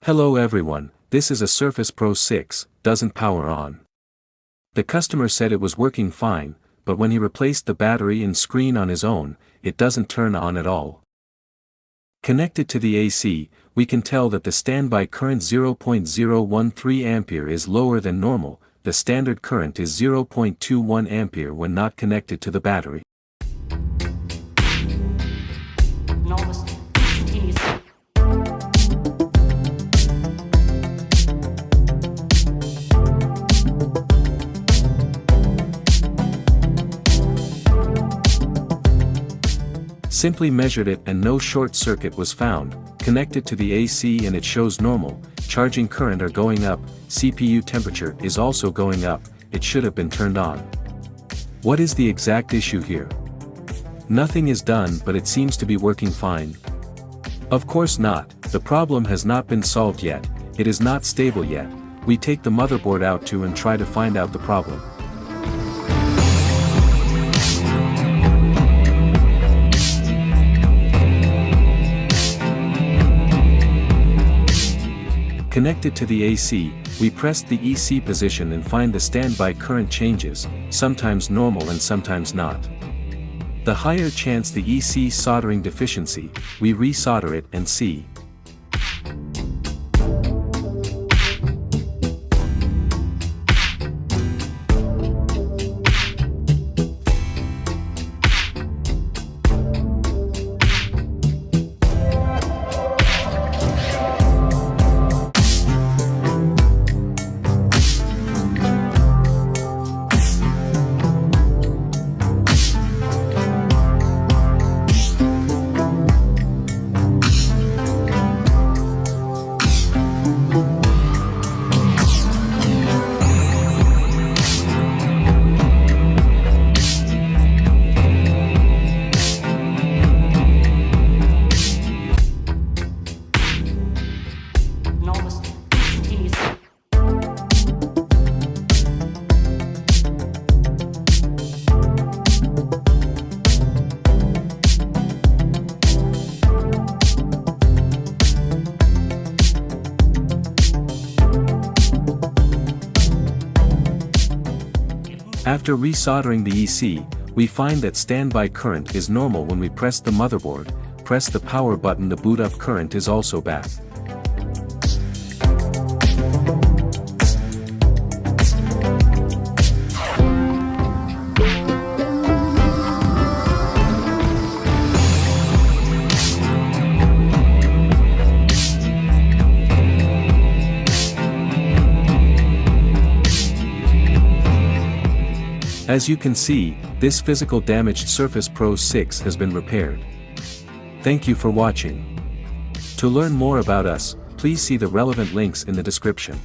Hello everyone, this is a Surface Pro 6, doesn't power on. The customer said it was working fine, but when he replaced the battery and screen on his own, it doesn't turn on at all. Connected to the AC, we can tell that the standby current 0.013 ampere is lower than normal. The standard current is 0.21 ampere when not connected to the battery. Simply measured it and no short circuit was found. Connected to the AC and it shows normal, charging current are going up, CPU temperature is also going up, it should have been turned on. What is the exact issue here? Nothing is done, but it seems to be working fine. Of course not, the problem has not been solved yet, it is not stable yet. We take the motherboard out too and try to find out the problem. Connected to the AC, we press the EC position and find the standby current changes, sometimes normal and sometimes not. The higher chance the EC soldering deficiency, we resolder it and see. After resoldering the EC, we find that standby current is normal when we press the motherboard, press the power button, the boot up current is also back. As you can see, this physical damaged Surface Pro 6 has been repaired. Thank you for watching. To learn more about us, please see the relevant links in the description.